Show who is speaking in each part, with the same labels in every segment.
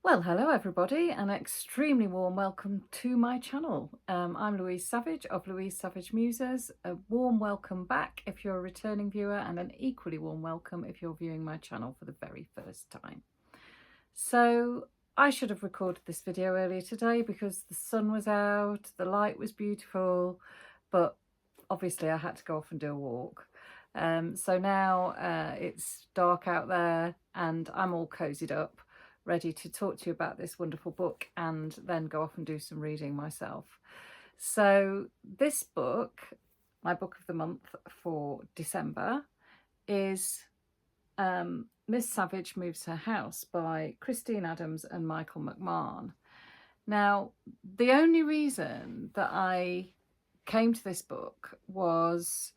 Speaker 1: Well, hello everybody, an extremely warm welcome to my channel. I'm Louise Savidge of Louise Savidge Muses. A warm welcome back if you're a returning viewer, and an equally warm welcome if you're viewing my channel for the very first time. So I should have recorded this video earlier today because the sun was out, the light was beautiful, but obviously I had to go off and do a walk. So now it's dark out there and I'm all cozied up, ready to talk to you about this wonderful book and then go off and do some reading myself. So this book, my book of the month for December, is Miss Savidge Moves Her House by Christine Adams and Michael McMahon. Now, the only reason that I came to this book was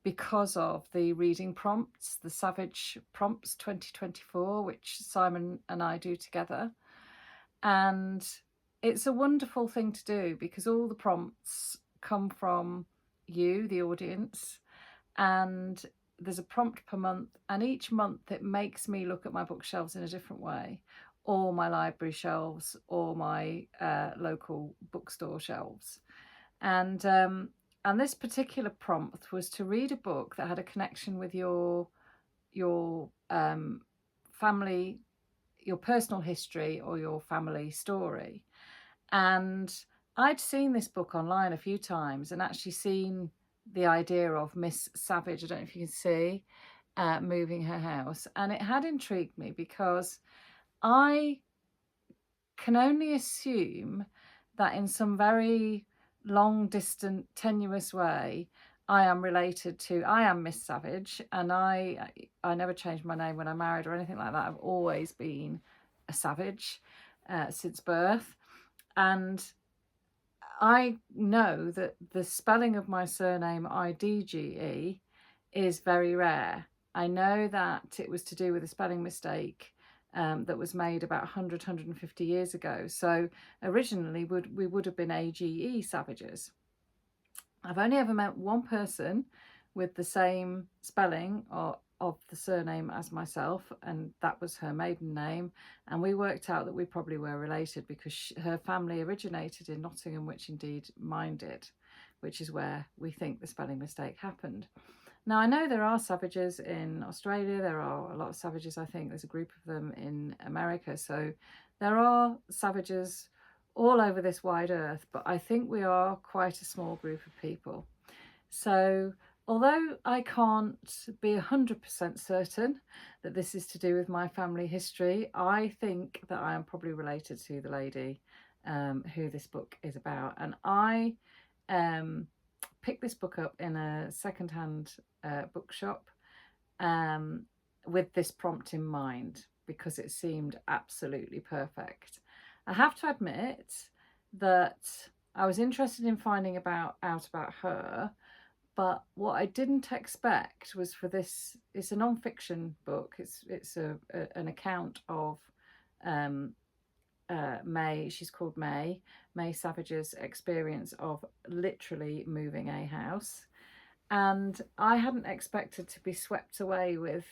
Speaker 1: because of the reading prompts, the Savidge Prompts 2024, which Simon and I do together. And it's a wonderful thing to do because all the prompts come from you, the audience, and there's a prompt per month, and each month it makes me look at my bookshelves in a different way, or my library shelves, or my local bookstore shelves. And this particular prompt was to read a book that had a connection with your family, your personal history, or your family story. And I'd seen this book online a few times and actually seen the idea of Miss Savidge, I don't know if you can see, moving her house. And it had intrigued me because I can only assume that in some very long, distant, tenuous way, I am Miss Savidge, and I never changed my name when I married or anything like that. I've always been a Savidge since birth. And I know that the spelling of my surname, IDGE, is very rare. I know that it was to do with a spelling mistake that was made about 100, 150 years ago. So originally we would have been AGE Savages. I've only ever met one person with the same spelling of the surname as myself, and that was her maiden name, and we worked out that we probably were related because her family originated in Nottingham, which indeed mine did, which is where we think the spelling mistake happened. Now, I know there are Savages in Australia, there are a lot of Savages, I think there's a group of them in America, so there are Savages all over this wide earth, but I think we are quite a small group of people. So although I can't be 100% certain that this is to do with my family history, I think that I am probably related to the lady who this book is about. And I picked this book up in a secondhand bookshop with this prompt in mind because it seemed absolutely perfect. I have to admit that I was interested in finding out about her, but what I didn't expect was for this. It's a non-fiction book. It's an account of May. She's called May Savidge's experience of literally moving a house, and I hadn't expected to be swept away with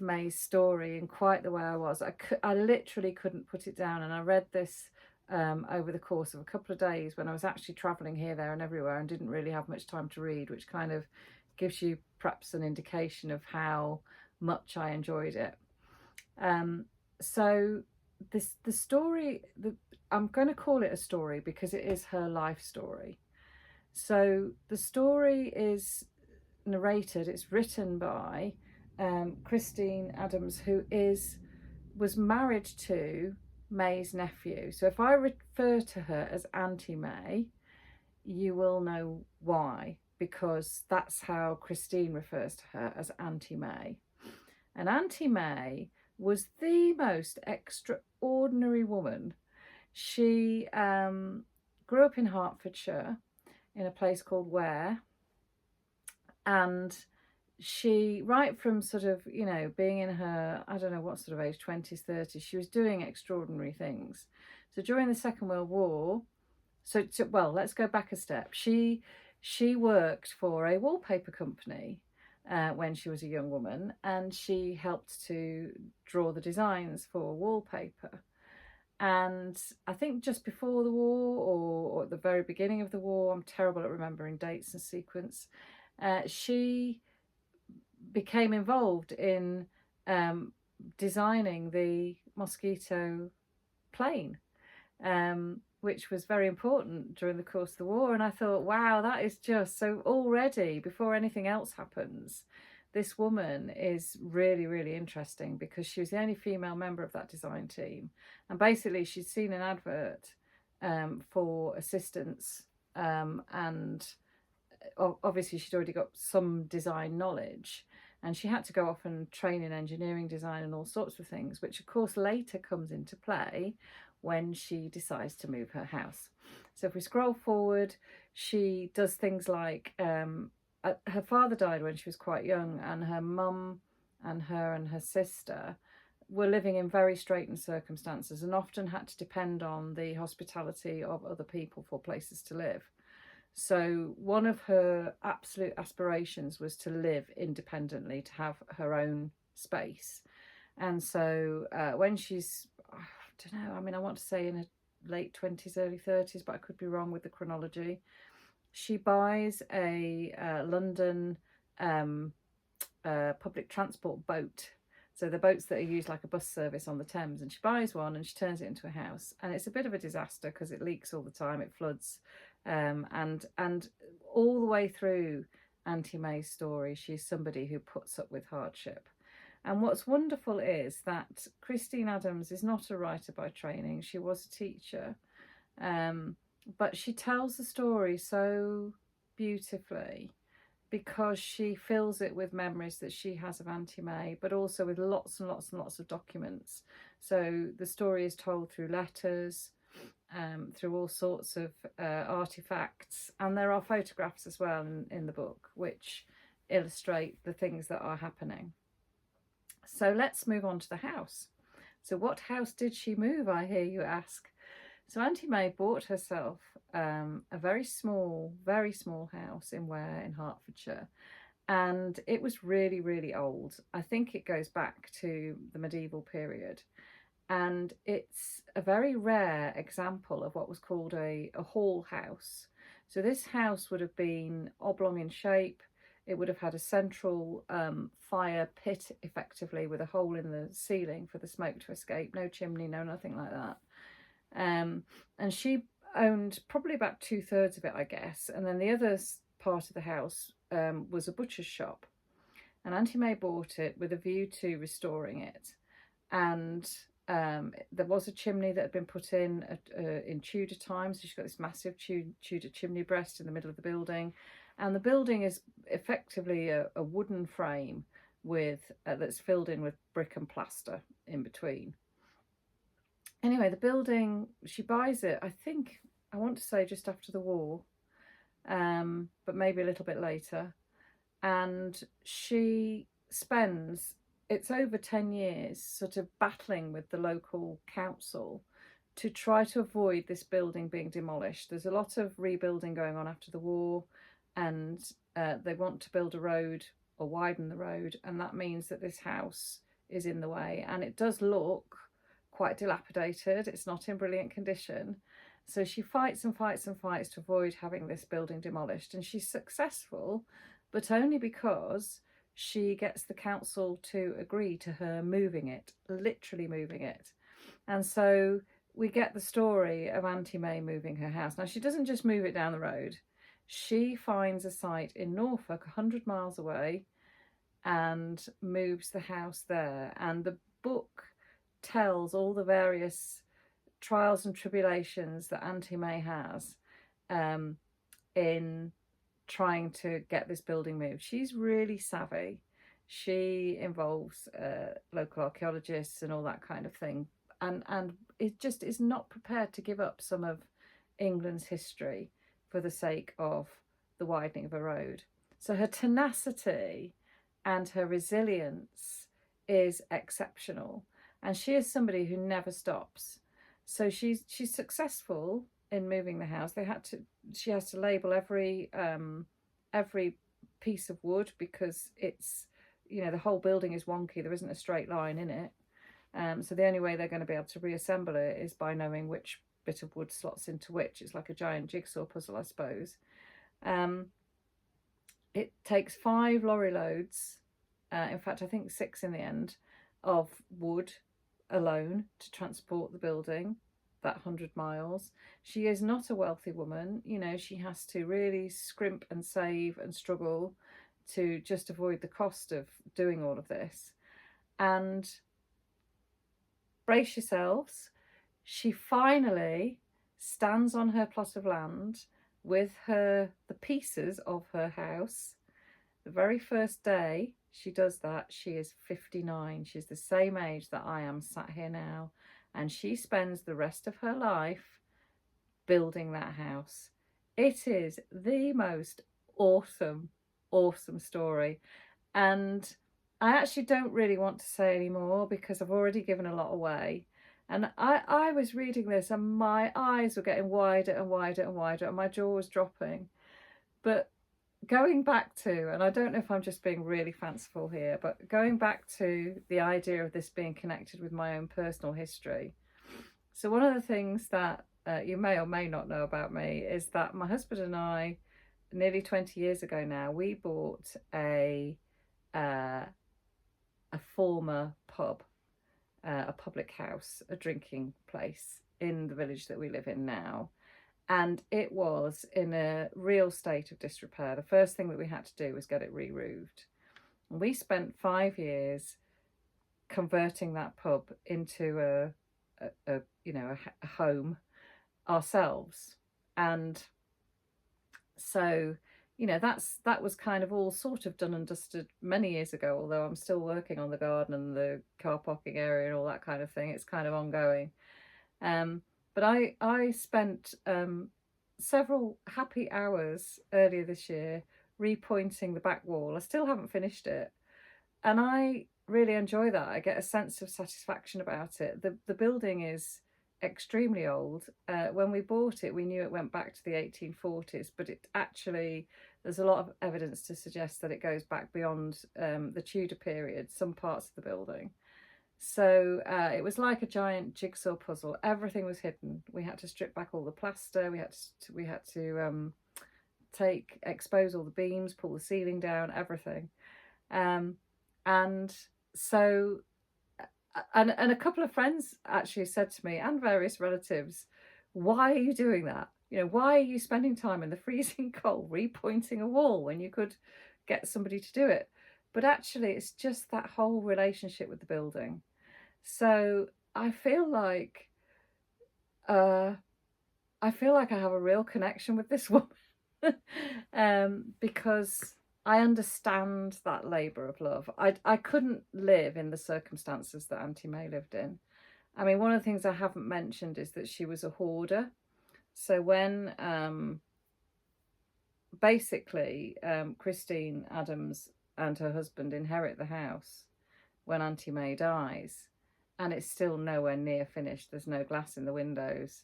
Speaker 1: May's story in quite the way I was. I literally couldn't put it down, and I read this over the course of a couple of days when I was actually travelling here, there and everywhere and didn't really have much time to read, which kind of gives you perhaps an indication of how much I enjoyed it. So the story, I'm going to call it a story because it is her life story. So the story is narrated, it's written by Christine Adams, who was married to May's nephew. So if I refer to her as Auntie May, you will know why, because that's how Christine refers to her, as Auntie May. And Auntie May was the most extraordinary woman. She grew up in Hertfordshire in a place called Ware, and she, right from sort of, you know, being in her, I don't know what sort of age, 20s, 30s, she was doing extraordinary things. So during the Second World War, well, let's go back a step. She worked for a wallpaper company when she was a young woman, and she helped to draw the designs for wallpaper. And I think just before the war, or at the very beginning of the war, I'm terrible at remembering dates and sequence, she became involved in designing the mosquito plane, which was very important during the course of the war. And I thought, wow, that is just so, already before anything else happens, this woman is really, really interesting, because she was the only female member of that design team. And basically, she'd seen an advert for assistance, and obviously she'd already got some design knowledge, and she had to go off and train in engineering design and all sorts of things, which of course later comes into play when she decides to move her house. So if we scroll forward, she does things like her father died when she was quite young, and her mum and her sister were living in very straitened circumstances and often had to depend on the hospitality of other people for places to live. So one of her absolute aspirations was to live independently, to have her own space. And so when she's, I don't know, I mean, I want to say in her late 20s, early 30s, but I could be wrong with the chronology, she buys a London public transport boat. So the boats that are used like a bus service on the Thames, and she buys one and she turns it into a house. And it's a bit of a disaster because it leaks all the time, it floods. And all the way through Auntie May's story, she's somebody who puts up with hardship. And what's wonderful is that Christine Adams is not a writer by training. She was a teacher. But she tells the story so beautifully, because she fills it with memories that she has of Auntie May, but also with lots and lots and lots of documents. So the story is told through letters, through all sorts of artifacts, and there are photographs as well in the book which illustrate the things that are happening. So let's move on to the house. So what house did she move, I hear you ask? So Auntie May bought herself a very small house in Ware in Hertfordshire, and it was really, really old. I think it goes back to the medieval period, and it's a very rare example of what was called a hall house. So this house would have been oblong in shape. It would have had a central fire pit, effectively, with a hole in the ceiling for the smoke to escape. No chimney, no nothing like that. And she owned probably about 2/3 of it, I guess. And then the other part of the house was a butcher's shop. And Auntie May bought it with a view to restoring it. And there was a chimney that had been put in Tudor times. So she's got this massive Tudor chimney breast in the middle of the building. And the building is effectively a wooden frame with that's filled in with brick and plaster in between. Anyway, the building, she buys it, I think, I want to say just after the war, but maybe a little bit later. And she spends, it's over 10 years, sort of battling with the local council to try to avoid this building being demolished. There's a lot of rebuilding going on after the war, and they want to build a road or widen the road, and that means that this house is in the way, and it does look quite dilapidated. It's not in brilliant condition. So she fights and fights and fights to avoid having this building demolished, and she's successful, but only because she gets the council to agree to her moving it, literally moving it. And so we get the story of Auntie May moving her house. Now, she doesn't just move it down the road. She finds a site in Norfolk, 100 miles away, and moves the house there. And the book tells all the various trials and tribulations that Auntie May has in trying to get this building moved. She's really savvy. She involves local archaeologists and all that kind of thing, and it just is not prepared to give up some of England's history for the sake of the widening of a road. So her tenacity and her resilience is exceptional. And she is somebody who never stops. So she's successful in moving the house. She has to label every piece of wood, because it's, the whole building is wonky. There isn't a straight line in it. So the only way they're going to be able to reassemble it is by knowing which bit of wood slots into which. It's like a giant jigsaw puzzle, I suppose. It takes 5 lorry loads, in fact I think 6 in the end, of wood alone to transport the building that 100 miles. She is not a wealthy woman, you know, she has to really scrimp and save and struggle to just avoid the cost of doing all of this. And brace yourselves, she finally stands on her plot of land with the pieces of her house. The very first day she does that, she is 59. She's the same age that I am sat here now. And she spends the rest of her life building that house. It is the most awesome, awesome story. And I actually don't really want to say any more because I've already given a lot away. And I was reading this and my eyes were getting wider and wider and wider and my jaw was dropping. But going back to, and I don't know if I'm just being really fanciful here, but going back to the idea of this being connected with my own personal history. So one of the things that you may or may not know about me is that my husband and I, nearly 20 years ago now, we bought a former pub, a public house, a drinking place in the village that we live in now. And it was in a real state of disrepair. The first thing that we had to do was get it re-roofed. And we spent 5 years converting that pub into a home ourselves. And so, you know, that was kind of all sort of done and dusted many years ago, although I'm still working on the garden and the car parking area and all that kind of thing. It's kind of ongoing. But I spent several happy hours earlier this year repointing the back wall. I still haven't finished it. And I really enjoy that. I get a sense of satisfaction about it. The building is extremely old. When we bought it, we knew it went back to the 1840s, but it actually, there's a lot of evidence to suggest that it goes back beyond the Tudor period, some parts of the building. So it was like a giant jigsaw puzzle. Everything was hidden. We had to strip back all the plaster. We had to expose all the beams, pull the ceiling down, everything. And so, and a couple of friends actually said to me, and various relatives, why are you doing that? You know, why are you spending time in the freezing cold repointing a wall when you could get somebody to do it? But actually, it's just that whole relationship with the building. So I feel like I have a real connection with this woman because I understand that labour of love. I couldn't live in the circumstances that Auntie May lived in. I mean, one of the things I haven't mentioned is that she was a hoarder. So when basically Christine Adams and her husband inherit the house when Auntie May dies, and it's still nowhere near finished. There's no glass in the windows.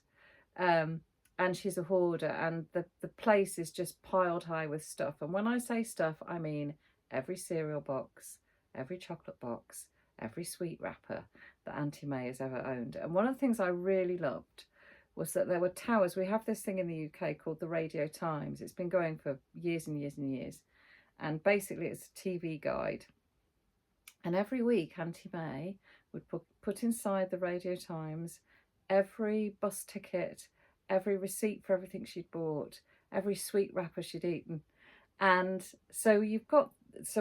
Speaker 1: And she's a hoarder, and the place is just piled high with stuff. And when I say stuff, I mean every cereal box, every chocolate box, every sweet wrapper that Auntie May has ever owned. And one of the things I really loved was that there were towers. We have this thing in the UK called the Radio Times. It's been going for years and years and years. And basically it's a TV guide. And every week Auntie May would put inside the Radio Times every bus ticket, every receipt for everything she'd bought, every sweet wrapper she'd eaten. And so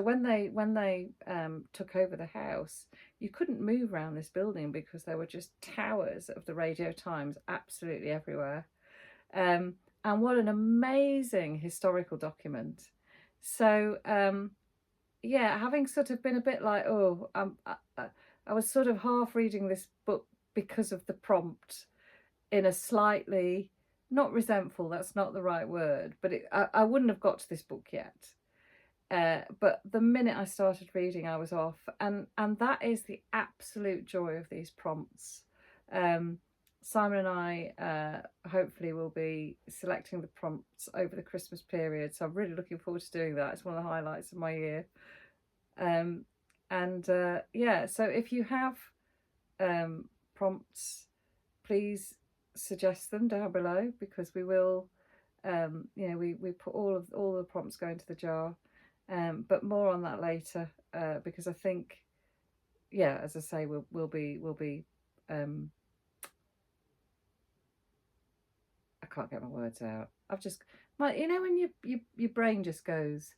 Speaker 1: when they took over the house, you couldn't move around this building because there were just towers of the Radio Times absolutely everywhere. And what an amazing historical document. So yeah, having sort of been a bit like, I was sort of half reading this book because of the prompt, in a slightly, not resentful, that's not the right word, but I wouldn't have got to this book yet. But the minute I started reading, I was off. And that is the absolute joy of these prompts. Simon and I hopefully will be selecting the prompts over the Christmas period. So I'm really looking forward to doing that. It's one of the highlights of my year. Yeah, so if you have prompts, please suggest them down below, because we will, we put all the prompts go into the jar, but more on that later, because I think, yeah, as I say, we'll be I can't get my words out. I've just when your brain just goes,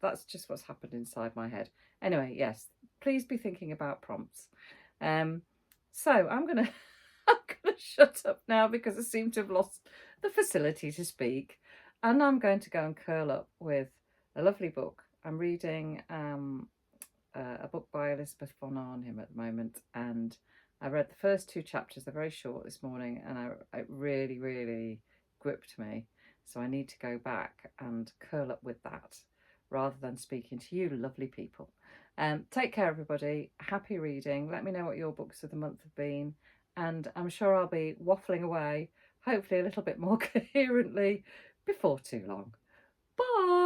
Speaker 1: that's just what's happened inside my head. Anyway, yes, please be thinking about prompts. So I'm gonna I'm gonna shut up now, because I seem to have lost the facility to speak, and I'm going to go and curl up with a lovely book. I'm reading a book by Elizabeth von Arnhem at the moment, and I read the first 2 chapters. They're very short this morning, and it really, really gripped me. So I need to go back and curl up with that, rather than speaking to you lovely people. Take care, everybody. Happy reading. Let me know what your books of the month have been, and I'm sure I'll be waffling away, hopefully a little bit more coherently, before too long. Bye.